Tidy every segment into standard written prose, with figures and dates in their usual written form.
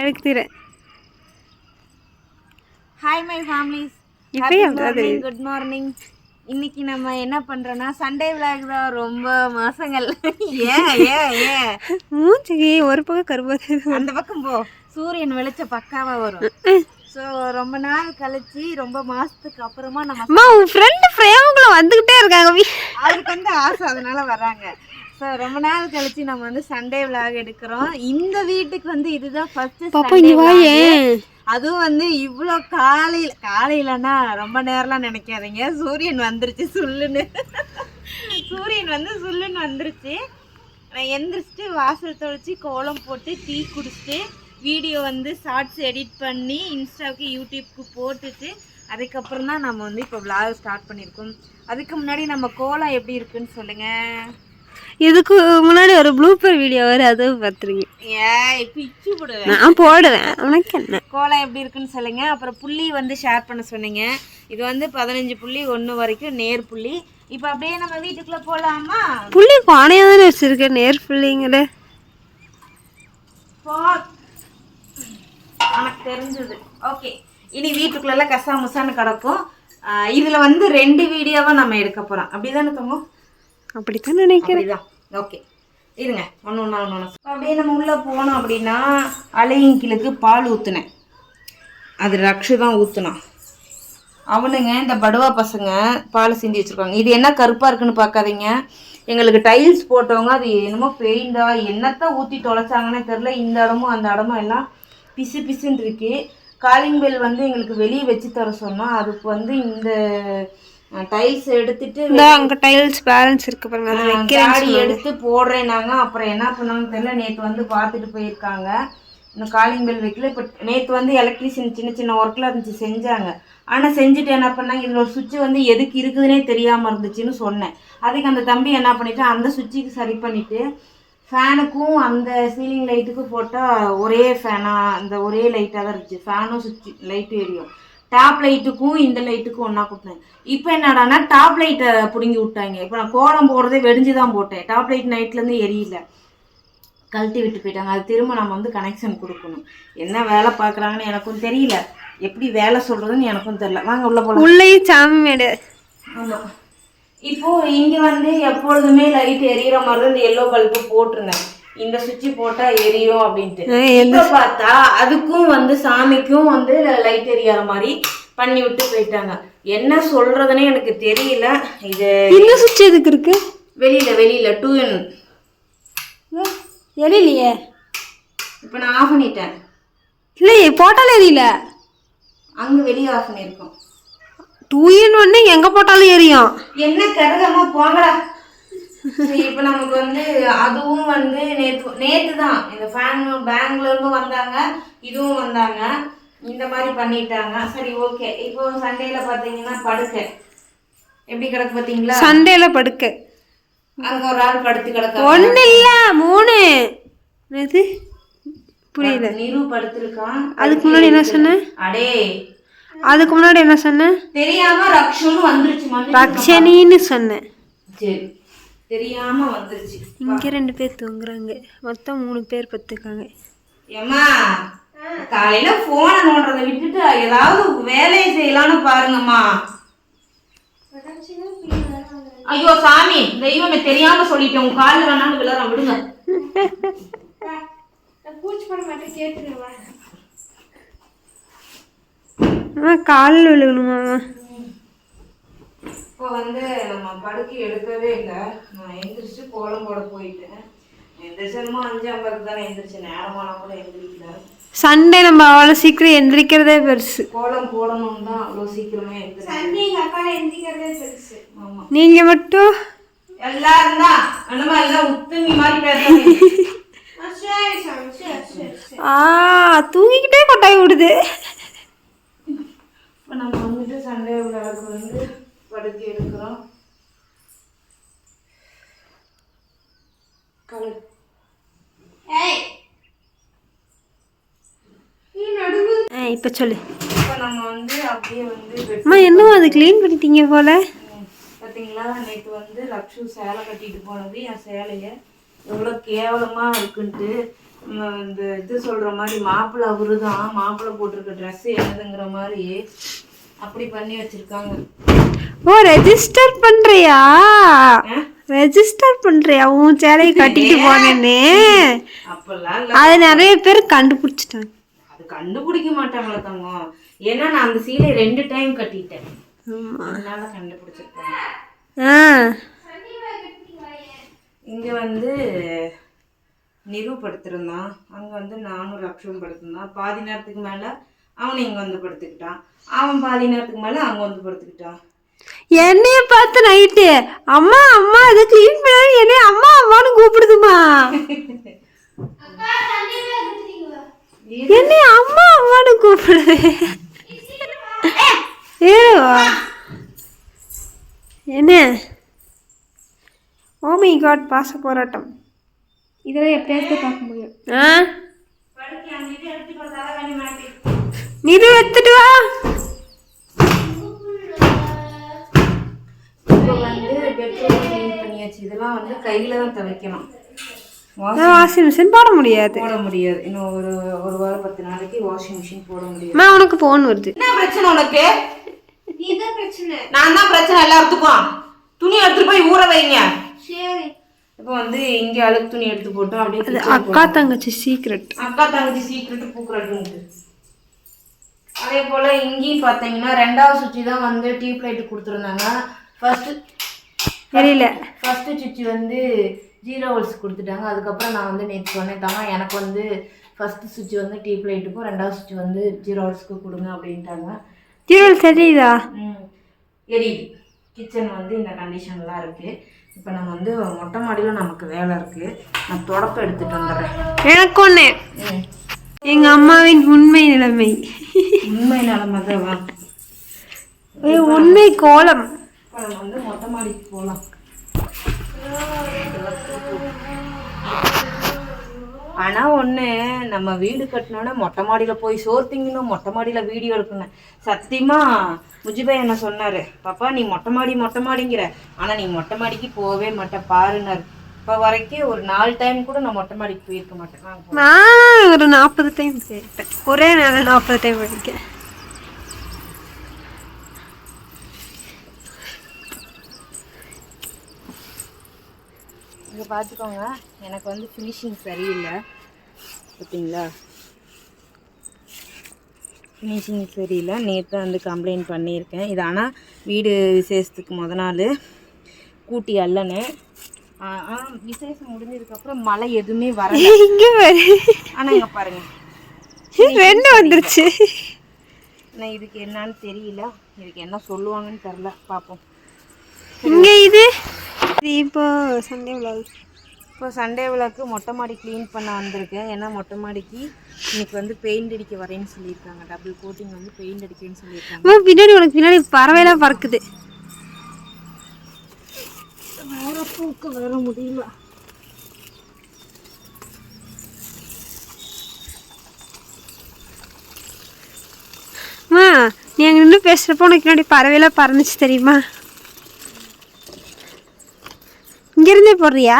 எடுக்கிறேன். Hi my families, good morning. இன்னைக்கு நம்ம என்ன பண்றோம்னா சண்டே விளாக் தான். ரொம்ப மாசங்கள் மூஞ்சிக்கு ஒரு பக்கம் கருப்பாது, அந்த பக்கம் போ, சூரியன் வெளிச்ச பக்காவா வரும். ஸோ ரொம்ப நாள் கழிச்சு ரொம்ப மாசத்துக்கு அப்புறமா நம்ம உன் ஃப்ரெண்டு ஃப்ரேமுக்குள்ள வந்துகிட்டே இருக்காங்க. அவருக்கு வந்து ஆசை, அதனால வராங்க. ஸோ ரொம்ப நாள் கழிச்சு நம்ம வந்து சண்டே விளாக் எடுக்கிறோம். இந்த வீட்டுக்கு வந்து இதுதான் ஃபர்ஸ்ட் சண்டே விளாக். அதுவும் வந்து இவ்வளோ காலையிலன்னா ரொம்ப நேரம்லாம் நினைக்காதீங்க. சூரியன் வந்துருச்சு சுல்லுன்னு, சூரியன் வந்து சுல்லுன்னு வந்துருச்சு. நான் எந்திரிச்சிட்டு வாசல் தொழிச்சு கோலம் போட்டு டீ குடிச்சிட்டு வீடியோ வந்து ஷார்ட்ஸ் எடிட் பண்ணி இன்ஸ்டாவுக்கு யூடியூப்க்கு போட்டுட்டு அதுக்கப்புறம் தான் நம்ம வந்து இப்போ விளாக் ஸ்டார்ட் பண்ணியிருக்கோம். அதுக்கு முன்னாடி நம்ம கோலம் எப்படி இருக்குன்னு சொல்லுங்கள். இதுக்கு முன்னாடி ஒரு ப்ளூப்பர் வீடியோ வரும், அதுவும் பார்த்துருங்க. பிச்சு போடுவேன், நான் போடுவேன். உனக்கு என்ன கோலம் எப்படி இருக்குன்னு சொல்லுங்க. அப்புறம் புள்ளி வந்து ஷேர் பண்ண சொன்னீங்க. இது வந்து 15 புள்ளி 1 வரைக்கும் நேர் புள்ளி. இப்போ அப்படியே நம்ம வீட்டுக்குள்ள போலாமா? புள்ளி பானையா தானே வச்சிருக்கேன், நேர் புள்ளிங்கிற எனக்கு தெரிஞ்சது. ஓகே, இனி வீட்டுக்குள்ள கசா முசான்னு கிடக்கும். இதுல வந்து 2 வீடியோவா நம்ம எடுக்க போறோம். அப்படிதானே தங்க? அப்படித்தான் நினைக்கிறேன். ஓகே, இருங்க ஒன்று அப்படியே நம்ம உள்ளே போனோம். அப்படின்னா அலையிங்கிலுக்கு பால் ஊற்றுனேன், அது ரக்ஷு தான் ஊற்றுனான். அவனுங்க இந்த படுவா பசங்க பால் சிந்தி வச்சுருக்காங்க. இது என்ன கருப்பாக இருக்குன்னு பார்க்காதீங்க, எங்களுக்கு டைல்ஸ் போட்டவங்க அது என்னமோ பெயிண்டா என்னத்தான் ஊற்றி தொலைச்சாங்கன்னே தெரில. இந்த இடமும் அந்த இடமும் எல்லாம் பிசு பிசுன்னு இருக்கு. காலிங் பெல் வந்து எங்களுக்கு வெளியே வச்சு தர சொன்னோம். அதுக்கு வந்து இந்த டைல்ஸ் எடுத்துட்டு அங்க டைல்ஸ் பேலன்ஸ் இருக்கு பாருங்க, அதை காடி எடுத்து போடுறேன் நாங்க. அப்புறம் என்ன பண்ணாங்கன்னு தெரியல, நேற்று வந்து பார்த்துட்டு போயிருக்காங்க. இந்த காலிங் பெல் வைக்கல. இப்போ நேற்று வந்து எலக்ட்ரிஷியன் சின்ன சின்ன ஒர்க்கில் இருந்துச்சு, செஞ்சாங்க. ஆனால் செஞ்சுட்டு என்ன பண்ணாங்க, இதில் ஒரு சுவிட்சு வந்து எதுக்கு இருக்குதுன்னே தெரியாமல் இருந்துச்சுன்னு சொன்னேன். அதுக்கு அந்த தம்பி என்ன பண்ணிட்டு அந்த சுவிட்சுக்கு சரி பண்ணிவிட்டு ஃபேனுக்கும் அந்த சீலிங் லைட்டுக்கும் போட்டால் ஒரே ஃபேனாக அந்த ஒரே லைட்டாக தான் இருந்துச்சு. ஃபேனும் சுவிட்சு லைட்டும் எரியும். டாப் லைட்டுக்கும் இந்த லைட்டுக்கும் ஒன்றா கொடுத்தேன். இப்போ என்னடானா டாப் லைட்டை பிடுங்கி விட்டாங்க. இப்போ நான் கோலம் போடுறதே வெடிஞ்சு தான் போட்டேன். டாப் லைட் நைட்லேருந்து எரியல, கழட்டி விட்டு போயிட்டாங்க. அது திரும்ப நம்ம வந்து கனெக்ஷன் கொடுக்கணும். என்ன வேலை பார்க்குறாங்கன்னு எனக்கும் தெரியல, எப்படி வேலை சொல்கிறதுன்னு எனக்கும் தெரியல. வாங்க உள்ள போகலாம். உள்ளேயும் சாமி மேடு. ஆமாம், இப்போது இங்கே வந்து எப்பொழுதுமே லைட் எரியிற மாதிரி தான் இந்த எல்லோ பல்பு போட்டிருந்தேன். இந்த சுவிட்சு போட்டா எரியும் அப்படின்ட்டு. இப்ப பார்த்தா அதுக்கும் வந்து சாமிக்கும் வந்து லைட் எரியாத மாதிரி பண்ணி விட்டு போயிட்டாங்க. என்ன சொல்றதுன்னே எனக்கு தெரியல. இது இந்த சுவிட்ச் எதுக்கு இருக்கு? வெளியில 2 in எரியலையே. இப்ப நான் ஆஃப் பண்ணிட்டேன். இல்லையே, போட்டாலும் எரியல. அங்க வெளியே ஆஃப் பண்ணிருக்கோம். 2 in 1 எங்க போட்டாலும் எரியும். என்ன கருகமா போங்கடா. இப்போ நமக்கு வந்து அதுவும் வந்து நேற்று தான் இந்த ஃபேன் பேங்க்லேருந்து வந்தாங்க, இதுவும் வந்தாங்க, இந்த மாதிரி பண்ணிட்டாங்க. சரி ஓகே. இப்போ சண்டேல பார்த்தீங்கன்னா படுக்கை எப்படி கிடக்கு பார்த்தீங்களா? சண்டேல படுக்கை அங்கே ஒரு ஆள் படுத்து கிடக்க. 1 இல்லை 3. இது புரியல. நிரு படுத்திருக்கான். அதுக்கு முன்னாடி என்ன சொன்ன? அடே அதுக்கு முன்னாடி என்ன சொன்ன? தெரியாம ரக்ஷனும் வந்துருச்சு, ரக்ஷனின்னு சொன்னேன். சரி, தெரியாம வந்துருச்சு. இங்க 2 பேர் தூங்குறாங்க, மொத்தம் 3 பேர் பத்துக்காங்க. ஏமா காலையில போனை நோண்டுறத விட்டுட்டு ஏதாவது வேலையை செய்யலாம்னு பாருங்கம்மா. ஐயோ சாமி தெய்வமே, தெரியாம சொல்லிட்டேன். உங்க காலில் வேணாலும் விளையாட விடுங்க. காலில் விழுகணுமா? இப்போ வந்து நம்ம படுக்கை எடுக்கவே இல்லை. நான் எந்திரிச்சு கோலம் போட போயிட்டேன். எந்திரிச்சனுமா 5:50 தானே எந்திரிச்சு, நேரமான கூட எந்திரிக்கல. சண்டே நம்ம அவ்வளோ சீக்கிரம் எந்திரிக்கிறதே பெருசு. கோலம் போடணும்னு தான் அவ்வளோ சீக்கிரமே எந்திரிக்கிறதே பெருசு. ஆமாம், நீங்க மட்டும் எல்லாரும் தான் அந்த எல்லாம் உத்துங்கி மாதிரி பேசுறேன். தூங்கிக்கிட்டே கொட்டாய் விடுது. இப்போ நம்ம வந்துட்டு சண்டே விளையாடுறது வந்து படுக்கை எடுக்கிறோம். இப்போ சொல்லு. இப்போ நம்ம வந்து அப்படியே வந்து அம்மா என்னவோ அது க்ளீன் பண்ணிட்டீங்க போல. பார்த்தீங்களா, நேற்று வந்து ரக்ஷு சேலை கட்டிட்டு போனது என் சேலையை எவ்வளோ கேவலமாக இருக்குன்ட்டு இந்த இது சொல்கிற மாதிரி மாப்பிள்ளை அவரு தான், மாப்பிள்ளை போட்டிருக்க ட்ரெஸ்ஸு என்னதுங்கிற மாதிரி அப்படி பண்ணி வச்சுருக்காங்க. ஓ ரெஜிஸ்டர் பண்ணுறியா? ரெஜிஸ்டர் பண்ணுறியா உன் சேலையை கட்டிட்டு போனேன்னு? அப்பெல்லாம் அது நிறைய பேர் கண்டுபிடிச்சிட்டாங்க. அது கண்டுபிடிக்க மாட்டாங்களா தங்கம்? ஏன்னா நான் அந்த சீலை 2 டைம் கட்டிட்டேன், அதனால கண்டுபிடிச்சிருக்காங்க. இங்கே வந்து நிரூபடுத்திருந்தான், அங்கே வந்து நானும் லக்ஷ்மம் படுத்திருந்தான். பாதி நேரத்துக்கு மேலே அவனை இங்கே வந்து படுத்துக்கிட்டான், அவன் பாதி நேரத்துக்கு மேலே அங்கே வந்து படுத்துக்கிட்டான். என்னைய பார்த்து நைட்டு அம்மா அம்மா அதை கிளீன் பண்ண என்னைய அம்மா அம்மான்னு கூப்பிடுதுமா. என்னைய அம்மா அம்மான்னு கூப்பிடுது. என்ன ஓ மை காட், பாச போராட்டம் இதெல்லாம் எப்பயாவது பார்க்க முடியும். நிது எடுத்துட்டு வா. இப்போ வந்து பெட்ரூம் க்ளீன் பண்ணியாச்சு. இதெல்லாம் வந்து கையில் தான் துவைக்கணும், வாஷிங் மிஷின் போட முடியாது. இன்னும் ஒரு வாரம் 10 நாளைக்கு வாஷிங் மிஷின் போட முடியாது. நான் உனக்கு ஃபோன் வருது. என்ன பிரச்சனை உனக்கு? நீதான் பிரச்சனை. நான் தான் பிரச்சனை எல்லாத்துக்கும். துணி எடுத்துட்டு போய் ஊற வைங்க. சரி. இப்போ வந்து இங்கே அழுக்கு துணி எடுத்து போட்டோம் அப்படியே. அக்கா தங்கச்சி சீக்ரெட் பூக்குறட்டு. அதே போல் இங்கேயும் பார்த்தீங்கன்னா 2வது சுவிட்சு தான் வந்து டியூப் லைட்டு கொடுத்துருந்தாங்க. ஃபஸ்ட்டு சுவிட்சு வந்து 0 வோல்ட்ஸ் கொடுத்துட்டாங்க. அதுக்கப்புறம் நான் வந்து நேற்று சொன்னேன் தாங்க, எனக்கு வந்து ஃபஸ்ட்டு சுவிட்சு வந்து டியூப் லைட்டுக்கும் 2வது சுவிட்சு வந்து 0 வோல்ட்ஸ்க்கு கொடுங்க அப்படின்ட்டாங்க. 0 வோல்ட்ஸ் தெரியுதா? எரியுது. கிச்சன் வந்து இந்த கண்டிஷன்லாம் இருக்குது. இப்போ நம்ம வந்து மொட்டை மாடியில் நமக்கு வேலை இருக்குது. நான் தொடப்பம் எடுத்துகிட்டு வந்துடுறேன். எனக்கு ஒன்று, எங்கள் அம்மாவின் உண்மை நிலைமை தான் உண்மை கோலம். இப்போ நம்ம வந்து மொட்டை மாடிக்கு போகலாம். ஆனால் ஒன்று, நம்ம வீடு கட்டினோன்னே மொட்டை மாடியில் போய் சோறு திங்கணும், மொட்டை மாடியில் வீடியோ எடுக்கணும். சத்தியமாக முஜிபாய் என்ன சொன்னார், பாப்பா நீ மொட்டை மாடிங்கிற, ஆனால் நீ மொட்டை மாடிக்கு போகவே மாட்டேன் பாருன்னாரு. இப்போ வரைக்கும் ஒரு 4 டைம் கூட நான் மொட்டை மாடிக்கு போயிருக்க மாட்டேன். நான் ஒரு 40 டைம் போயிருப்பேன், ஒரே நேரம் 40 டைம் போயிருக்கேன். இங்கே பார்த்துக்கோங்க, எனக்கு வந்து ஃபினிஷிங் சரியில்லை பார்த்தீங்களா, ஃபினிஷிங் சரியில்லை. நேற்று வந்து கம்ப்ளைண்ட் பண்ணியிருக்கேன். இது ஆனால் வீடு விசேஷத்துக்கு முத நாள் கூட்டி அல்லனேன். விசேஷம் முடிஞ்சதுக்கப்புறம் மழை எதுவுமே வர இங்கே ஆனால் இங்கே பாருங்கள் 2 வந்துருச்சு. ஆனால் இதுக்கு என்னன்னு தெரியல, இதுக்கு என்ன சொல்லுவாங்கன்னு தெரில, பார்ப்போம். இங்கே இது இப்போ சண்டே விழாக்கு மொட்டை மாடி க்ளீன் பண்ண வந்திருக்கேன். ஏன்னா மொட்டை மாடிக்கு இன்னைக்கு வந்து பெயிண்ட் அடிக்க வரேன்னு சொல்லியிருக்காங்க. டபுள் கோட்டிங் வந்து பெயிண்ட் அடிக்கன்னு சொல்லியிருக்காங்க. பின்னாடி உனக்கு பின்னாடி பறவைலாம் பறக்குது. வேற பூக்க வர முடியல. நீ அங்கே நின்று பேசுகிறப்போ உனக்கு பின்னாடி பறவைலாம் பறந்துச்சு தெரியுமா? இங்கேருந்தே போடுறியா?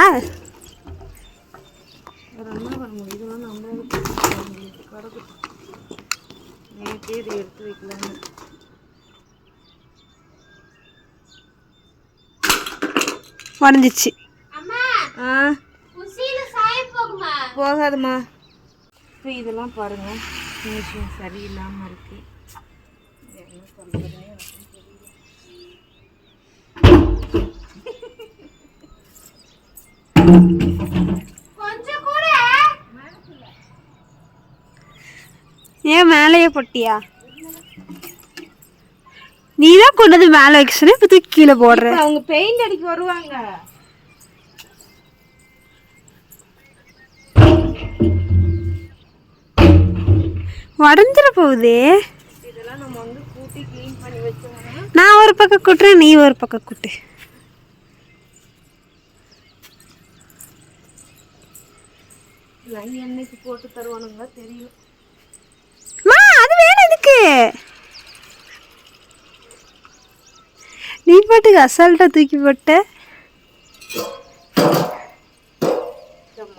நேற்றே இதை எடுத்து வைக்கலான்னு. உடஞ்சிச்சு. போகாதுமா. இப்போ இதெல்லாம் பாருங்க, ஃபினிஷிங் சரியில்லாமல் இருக்கு. என்ன சொல்றதுன்னு எனக்கு தெரியல. ஏன் மேலேயே போட்டியா? நீ தான் கொண்டு வந்து மேலே வைக்க சொன்ன, இப்போ தூக்கி கீழே போடுற. அவங்க பெயிண்ட் அடிக்க வருவாங்க. உடஞ்சிட போகுது. இதெல்லாம் நம்ம வந்து கூட்டி க்ளீன் பண்ணி வச்சோம்னா, நான் ஒரு பக்கம் கூட்டுறேன், நீ ஒரு பக்கம் கூட்டு. என்னைக்கு போட்டு தருவானுங்களா தெரியும். அது வேணும் இதுக்கு. நீ பாட்டுக்கு அசால்ட்டா தூக்கி போட்ட.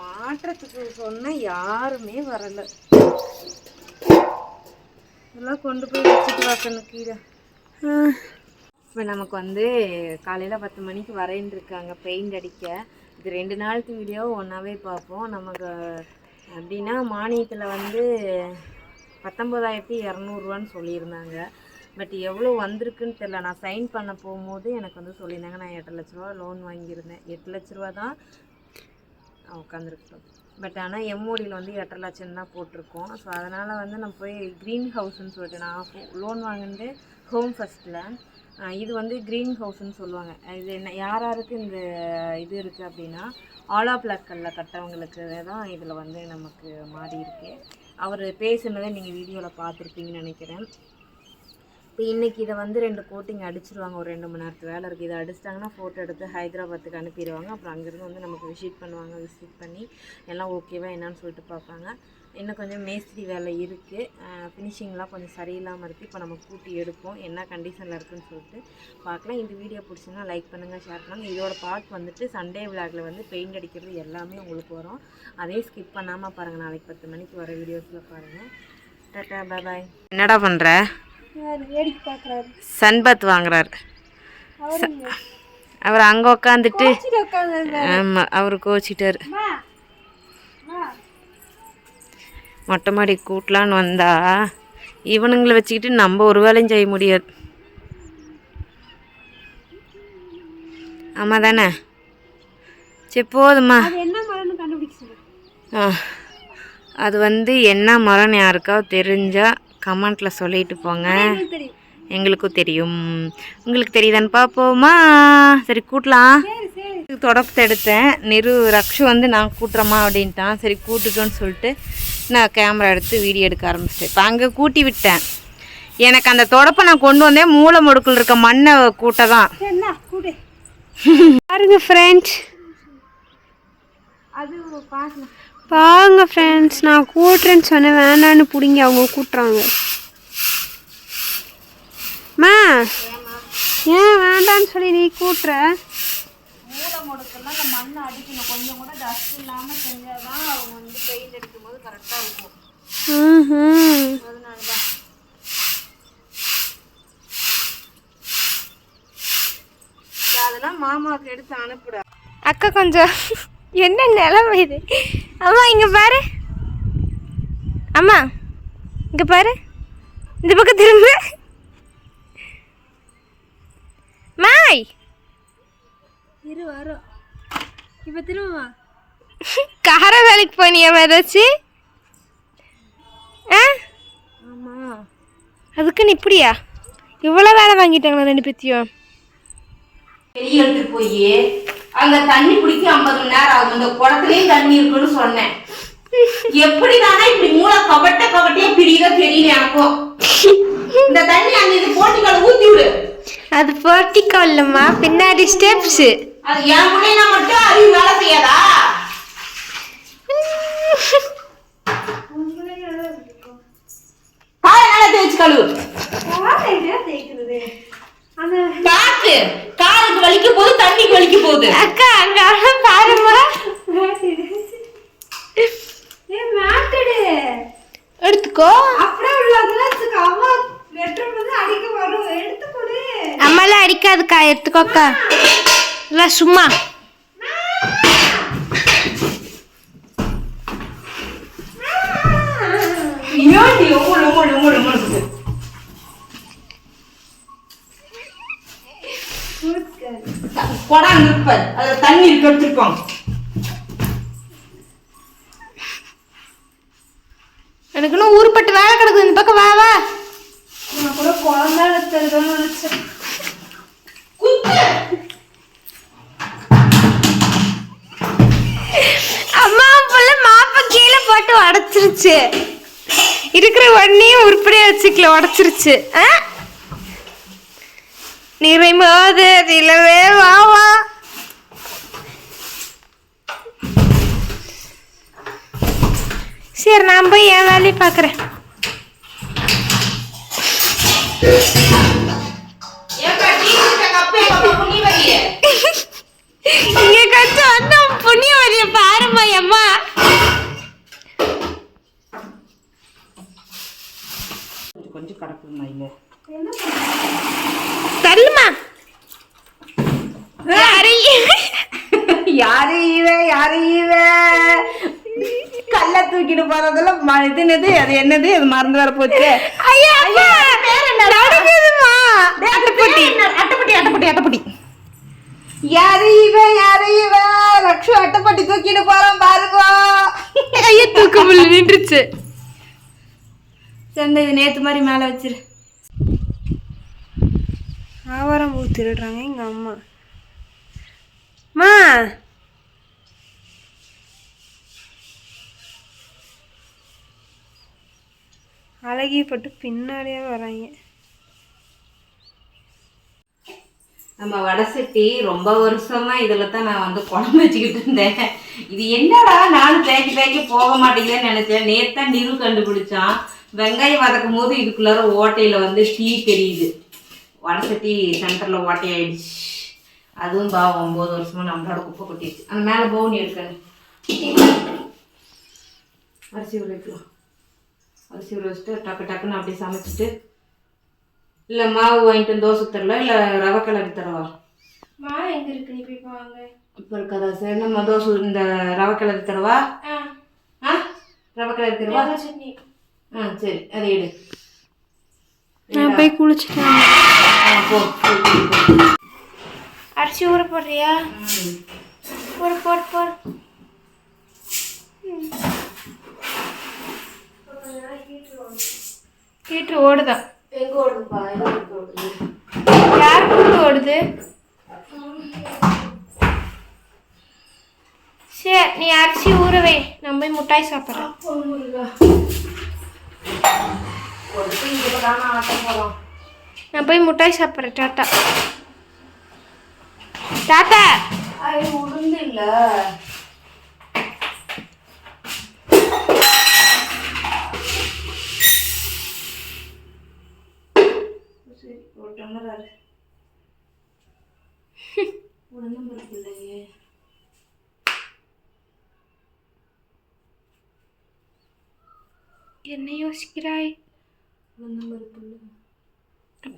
மாற்றத்துக்கு சொன்னால் யாருமே வரலை. இதெல்லாம் கொண்டு போய் வச்சுட்டு வைக்கணும் கீழே. இப்போ நமக்கு வந்து காலையில் 10 மணிக்கு வரேன்னு இருக்காங்க பெயிண்ட் அடிக்க. இது 2 நாளுக்கு வீடியோ ஒன்றாவே பார்ப்போம். நமக்கு அப்படின்னா மானியத்தில் வந்து 19,200 சொல்லியிருந்தாங்க. பட் எவ்வளோ வந்திருக்குன்னு தெரில. நான் சைன் பண்ண போகும்போது எனக்கு வந்து சொல்லியிருந்தாங்க நான் 8 லட்ச ரூபா லோன் வாங்கியிருந்தேன். 8 லட்ச ரூபா தான் உட்காந்துருக்கோம். பட் ஆனால் எம்ஓடியில் வந்து 8 லட்சம் தான் போட்டிருக்கோம். ஸோ அதனால் வந்து நம்ம போய் க்ரீன் ஹவுஸ்ன்னு சொல்லிட்டு நான் லோன் வாங்கினது ஹோம் ஃபஸ்ட்டில். இது வந்து க்ரீன் ஹவுஸ்ன்னு சொல்லுவாங்க. இது என்ன யாருக்கு இந்த இது இருக்குது அப்படின்னா ஆலா பிளாக்கல்ல கட்டவங்களுக்கு தான் இதில் வந்து நமக்கு மாறி இருக்கு. அவர் பேசுனதை நீங்கள் வீடியோவில் பார்த்துருப்பீங்கன்னு நினைக்கிறேன். இப்போ இன்றைக்கி இதை வந்து 2 கோட்டிங் அடிச்சிருவாங்க. ஒரு 2 மணி நேரத்து வேலை இருக்குது. இதை அடிச்சிட்டாங்கன்னா ஃபோட்டோ எடுத்து ஹைதராபாத்துக்கு அனுப்பிடுவாங்க. அப்புறம் அங்கேருந்து வந்து நமக்கு விசிட் பண்ணுவாங்க. விசிட் பண்ணி எல்லாம் ஓகேவா என்னன்னு சொல்லிட்டு பார்ப்பாங்க. இன்னும் கொஞ்சம் மேஸ்திரி வேலை இருக்குது. ஃபினிஷிங்லாம் கொஞ்சம் சரியில்லாமல் இருக்குது. இப்போ நம்ம கூட்டி எடுப்போம் என்ன கண்டிஷனில் இருக்குதுன்னு சொல்லிட்டு பார்க்கலாம். இந்த வீடியோ பிடிச்சிங்கன்னா லைக் பண்ணுங்கள், ஷேர் பண்ணுங்கள். இதோட பார்ட் வந்துட்டு சண்டே விளாகில் வந்து பெயிண்ட் அடிக்கிறது எல்லாமே உங்களுக்கு வரும். அதே ஸ்கிப் பண்ணாமல் பாருங்கள். நாளைக்கு 10 மணிக்கு வர வீடியோஸில் பாருங்கள். டாட்டா பாய். என்னடா பண்ணுற? சன்பத் வாங்குறாரு. அவர் அங்கே உக்காந்துட்டு ஆமாம் அவர் கோச்சிட்டார். மொட்டை மாடி கூட்டலான்னு வந்தா இவனுங்களை வச்சுக்கிட்டு நம்ம ஒரு வேலையும் செய்ய முடியாது. ஆமாம் தானே? சரி போதுமா. அது வந்து என்ன மரம்னு யாருக்காவது தெரிஞ்சால் கமெண்ட்டில் சொல்லிட்டு போங்க. எங்களுக்கும் தெரியும். உங்களுக்கு தெரியுதான்னு பார்ப்போமா? சரி கூட்டலாம். தொடப்பத்தை எடுத்தேன். ரக்ஷு வந்து நான் கூட்டுறோமா அப்படின்ட்டான். சரி கூட்டுட்டோன்னு சொல்லிட்டு நான் கேமரா எடுத்து வீடியோ எடுக்க ஆரம்பிச்சிட்டேன். இப்போ அங்கே கூட்டி விட்டேன். எனக்கு அந்த தொடப்பை நான் கொண்டு வந்தேன் மூளை முடுக்கில் இருக்க மண்ணை கூட்ட தான். பாருங்க ஃப்ரெண்ட்ஸ், அது பார்க்கலாம். பாருங்க ஃப்ரெண்ட்ஸ், நான் கூட்டுறேன்னு சொன்னேன், வேணான்னு பிடிங்க அவங்க கூட்டுறாங்க. மா ஏன் வேண்டான்னு சொல்லி நீ கூட்டுற? மூளை முடுக்கெல்லாம் அந்த மண்ணை அடிக்கணும். கொஞ்சம் கூட டஸ்ட் இல்லாமல் செஞ்சால் தான் அவங்க வந்து பெயிண்ட் அடிக்கும் போது கரெக்டாக இருக்கும். அதனால தான் அதெல்லாம் மாமாவுக்கு எடுத்து அனுப்புடா. அக்கா கொஞ்சம் என்ன நிலைமை இது? அம்மா இங்கே பாரு, அம்மா இங்கே பாரு, இந்த பக்கம் திரும்ப. மாய் இரு வரும். இப்போ திரும்பவா? கார வேலைக்கு போனியாமா ஏதாச்சும்? ஆமாம், அதுக்குன்னு இப்படியா இவ்வளோ வேலை வாங்கிட்டாங்களா 2 பேத்தியும்? பெரிய எடுத்துட்டு போய் அங்க தண்ணி பிடிக்க 50 மணி நேரம் ஆகும். இந்த குடத்துலயும் தண்ணி இருக்குன்னு சொன்னேன். எப்படி தானே இப்படி மூளை கவட்டையே பிரியுதோ தெரியல எனக்கும். இந்த தண்ணி அங்க இது போட்டிக்கால ஊத்தி விடு. அது போர்ட்டிக்கோ இல்லம்மா, பின்னாடி ஸ்டெப்ஸ். அது என் முன்னையா மட்டும் அறிவு வேலை செய்யாதா? காலை தேய்ச்சி கழுவு. பாத்து காலுக்கு வலிக்க போது, தண்ணிக்கு வலிக்க போகுது. அக்கா அங்க பாருமா, எடுத்துக்கோ. அப்படியே உள்ளதுல அம்மா பெட்ரூம் வந்து அடிக்க வரும், எடுத்துக்கொடு. அம்மாலாம் அடிக்காதுக்கா, எடுத்துக்கோக்கா. இல்லை சும்மா கொடாங்க இருப்பார், அதுல தண்ணி இருக்கு எடுத்துருப்பாங்க. எனக்கு இன்னும் ஊருப்பட்டு வேலை கிடக்குது. இந்த பக்கம் வா வா. நான் கூட குழந்தை எடுத்துருக்கேன்னு நினைச்சேன். அம்மா புள்ள மாப்ப கீழே போட்டு உடச்சிருச்சு. இருக்கிற ஒன்னையும் உருப்படியா வச்சுக்கல, உடச்சிருச்சு. நிறைமோது அதிலவே வாவா. சரி நான் போய் என் வேலையை பார்க்குறேன். இங்க கொஞ்சம் வந்து புண்ணிய வழிய பாருமா. அம்மா கொஞ்சம் கிடக்குமா இல்லை தள்ளுமா யாரு கல்ல தூக்கிட்டு போறதுல இதுனது அது என்னது அது மறந்து வர போச்சு. அட்டைப்பட்டி யாரு இவ லக்ஷு அட்டைப்பட்டி தூக்கிட்டு போறோம் பாருங்க. ஐயா தூக்க முடியல நின்றுச்சு. சரி இது நேற்று மாதிரி மேலே வச்சிரு. ஆவாரம் பூ திருடுறாங்க எங்கள் அம்மா. மா அழகியப்பட்டு பின்னாடியே வராங்க. நம்ம வடசட்டி ரொம்ப வருஷமா இதில் தான் நான் வந்து குழம்பு வச்சுக்கிட்டு இருந்தேன். இது என்னடா நானும் தேக்கி போக மாட்டேங்குதுன்னு நினச்சேன். நேற்று தான் நிறு கண்டுபிடிச்சான். வெங்காயம் வதக்கும் போது இதுக்குள்ளார ஓட்டையில் வந்து டீ தெரியுது. வடசட்டி சென்டரில் ஓட்டையாயிடுச்சு. அதுவும் பாவம் 9 வருஷமா நம்மளோட குப்பை கொட்டிடுச்சு. அந்த மேலே பவுனி எடுக்கணும். அரிசி ஊற வைக்கலாம். அரிசி ஊற வச்சுட்டு டக்குன்னு அப்படியே சமைச்சிட்டு இல்லை மாவு வாங்கிட்டு வந்து தோசை தரல இல்லை ரவை கிளறி தரவா? மாவு எங்கே இருக்கு? நீ போய் வாங்க. இப்போ இருக்காதா? சரி நம்ம தோசை இந்த ரவை கிளறி தரவா? ரவை கிளறி தரவா? சரி அதை எடு. நான் போய் குளிச்சுட்டேன். போ. அரிசி ஊற போடுறியா? போடு. ஹீட்ரு ஓடுதா? எங்கே ஓடுதுப்பா? ஓடுது. யாருக்கு ஓடுது? சரி நீ அரிசி ஊறவே, நான் போய் மிட்டாய் சாப்பிட்றேன். நான் போய் மிட்டாய் சாப்பிட்றேன். Tata tata. உளுந்து இல்லை. சரி ஒரு டம்ளர் உளுந்தம்பருப்பு இல்லையே. என்ன யோசிக்கிறாய்? உளுந்தம்பருப்பு இல்லை.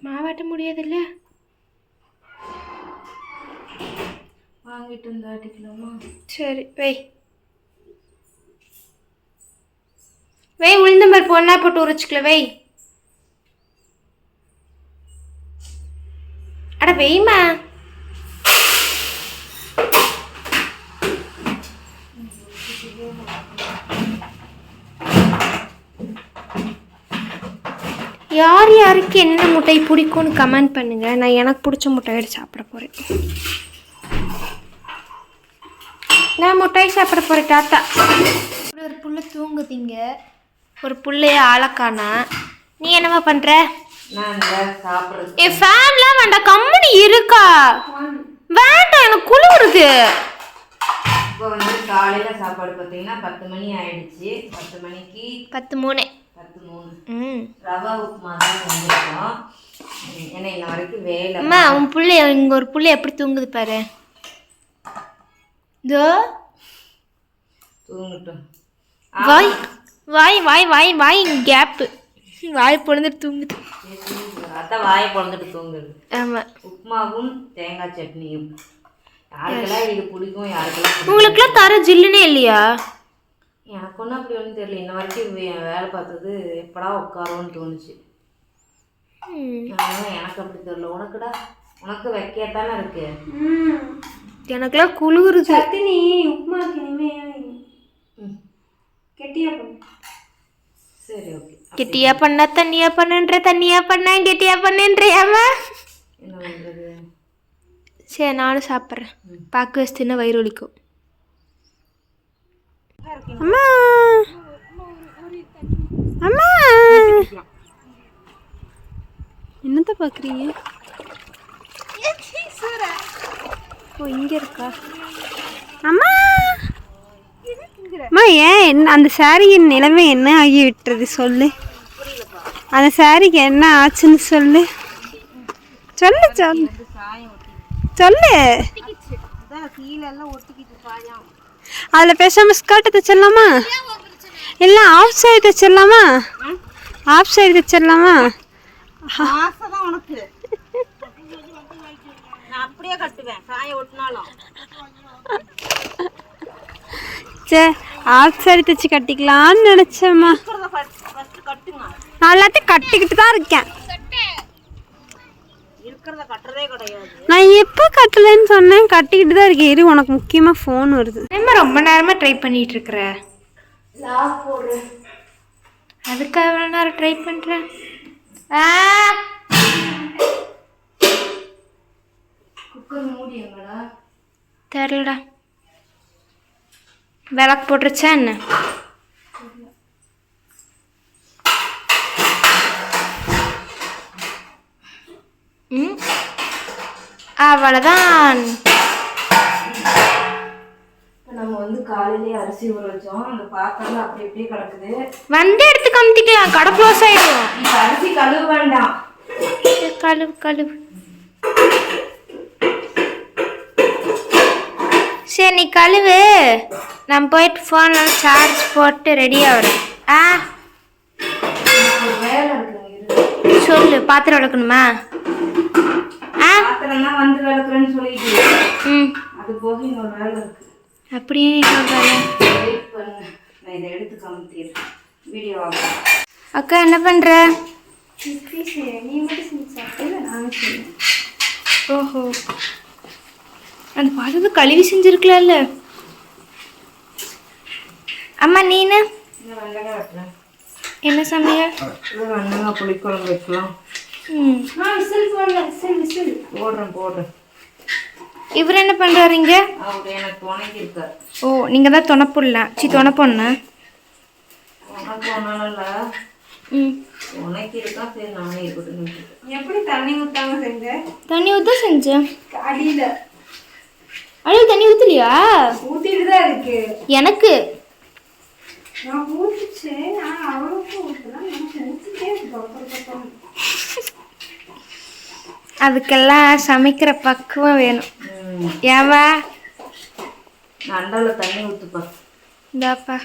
மாவாட்ட முடியாதுல்ல. வாங்கிட்டு வந்து ஆட்டிக்கலாமா? சரி வை உளுந்தம்பருப்பு ஒன்றா போட்டு உரைச்சிக்கல வை. அட வெய்மா. யாருக்கு என்ன முட்டை பிடிக்கும்னு கமெண்ட் பண்ணுங்க. நான் எனக்கு பிடிச்ச முட்டை எடுத்து சாப்பிட போறேன். நான் முட்டாய் சாப்பிட போறேன். டாட்டா. ஒரு புள்ள தூங்குதிங்க, ஒரு புள்ளைய ஆளக்கானா. நீ என்னவா பண்ற? ஃபேன்லாம் வேண்டாம், கம்முனு இருக்கா. வேண்டாம், எனக்கு குளிருது. இப்போ வந்து காலையில் சாப்பாடு பார்த்தீங்கன்னா 10 மணி ஆயிடுச்சு. 10 மணிக்கு 10:03 ரவா உப்புமா தான் செஞ்சிருக்கோம். ஏன்னா இன்ன வரைக்கும் வேலை. அம்மா உன் பிள்ளை இங்கே ஒரு பிள்ளை எப்படி தூங்குது பாரு. இதோ தூங்கட்டும். வாய் வாய் வாய் வாய் வாய் கேப்பு வாய் பொழுதுட்டு தூங்குது. அதான் வாயை பொழுதுட்டு தூங்குது. ஆமாம். உப்புமாவும் தேங்காய் சட்னியும் யாருக்கெல்லாம் இது பிடிக்கும், யாருக்கெல்லாம் உங்களுக்குலாம் தர ஜில்லுனே இல்லையா? எனக்கு ஒன்றும் அப்படி ஒன்றும் தெரியல. இன்ன வரைக்கும் வேலை பார்த்தது எப்படா உட்காரோன்னு தோணுச்சு. எனக்கு அப்படி தெரியல. உனக்குடா? உனக்கு வைக்கத்தானே இருக்கு. எனக்குலாம் குளிருது. சத்தினி உப்புமாக்கு இனிமே கெட்டியா பண்ணு. சரி ஓகே. கெட்டியா பண்ணா தண்ணியா பண்ணுன்ற, தண்ணியா பண்ணா கெட்டியா பண்ணுன்றியாமா? என்ன பண்ணுறது? சரி நானும் சாப்பிட்றேன். பாக்கு வச்சுன்னா வயிறு வலிக்கும். அம்மா அம்மா என்னத்த பார்க்குறீங்க? ஓ இங்கே இருக்கா? அம்மா அம்மா ஏன் அந்த சாரியின் நிலைமை என்ன ஆகி விட்டுறது சொல்லு. அந்த சாரிக்கு என்ன ஆச்சுன்னு சொல்லு சொல்லு சொல்லு சொல்லு. அதில் பேசாமல் ஸ்கர்ட்டை தைச்சிடலாமா? இல்லை ஆஃப் சைடு தைச்சிடலாமா? ஆஃப் சைடு தைச்சிடலாமா? ஆசை தான் உனக்கு. நான் அப்படியே கட்டுவேன் சாயம் ஒட்டினாலும். சரி ஆஃப் சைடு தைச்சி கட்டிக்கலான்னு நினச்சேம்மா. நான் எல்லாத்தையும் கட்டிக்கிட்டு தான் இருக்கேன். கட்டுறதே கிடையாது. நான் எப்போ கட்டலைன்னு சொன்னேன், கட்டிக்கிட்டு தான் இருக்கேன். இரு உனக்கு முக்கியமாக ஃபோன் வருது. ரொம்ப நேரமாக ட்ரை பண்ணிட்டு இருக்கிற. லாக் போடுறேன். அதுக்காக எவ்வளோ நேரம் ட்ரை பண்ணுறேன்? குக்கர் மூடி எங்கடா? தெரிலடா. விளக்கு போட்டுருச்சா என்ன? அவ்வளோதான். நம்ம வந்து காலையிலேயே அரிசி ஊற வச்சோம். அந்த பாத்திரம் அப்படி அப்படியே கிடக்குது. வந்து எடுத்து கமுத்திக்கலாம், கடை க்ளோஸ் ஆகிடும். இப்போ அரிசி கழுவ வேண்டாம். கழுவு கழுவு. சரி நீ கழுவு, நான் போயிட்டு ஃபோனில் சார்ஜ் போட்டு ரெடியாக வரேன். வேலை இருக்குங்க. சொல்லு. பாத்திரம் விளக்கணுமா? பாத்திரம்லாம் வந்து விளக்குறேன்னு சொல்லிட்டு அது போக இன்னொரு வேலை இருக்கு. அப்படியே வெயிட் பண்ணுங்க, நான் இதை எடுத்து காமிக்கிறேன் வீடியோ. அக்கா என்ன பண்ணுற? நீ மட்டும் செஞ்சு சாப்பிட்டு நானும் செய்வேன். ஓஹோ, அந்த பாத்திரத்தை கழுவி செஞ்சுருக்கலாம்ல. அம்மா நீனு வெங்காயம் வெட்டுறேன். என்ன சமையல்? வெங்காயம் புளிக்குழம்பு வைக்கலாம். விசில் போடுறேன். போடுறேன். இவர் என்ன பண்ணுறாருங்க? அவர் எனக்கு துணைக்கு இருக்கார். ஓ, நீங்கள் தான் துணை போடலாம். துணை பொண்ணு உனக்கு ஒன்றும் உனக்கு இருக்கா. சரி நானே இருக்கட்டும். எப்படி தண்ணி ஊற்றாம செஞ்சேன்? தண்ணி ஊற்ற செஞ்சேன். அடியில் தண்ணி ஊற்றலையா? ஊற்றிட்டு தான் இருக்கு எனக்கு. நான் ஊற்றிச்சேன். நான் அவளுக்கும் ஊற்றலாம். நான் செஞ்சுட்டே இருக்கேன். அதுக்கெல்லாம் சமைக்கிற பக்குவம் வேணும். ஏவா நான் அண்டாவில் தண்ணி ஊற்றுப்பா. இந்தாப்பா.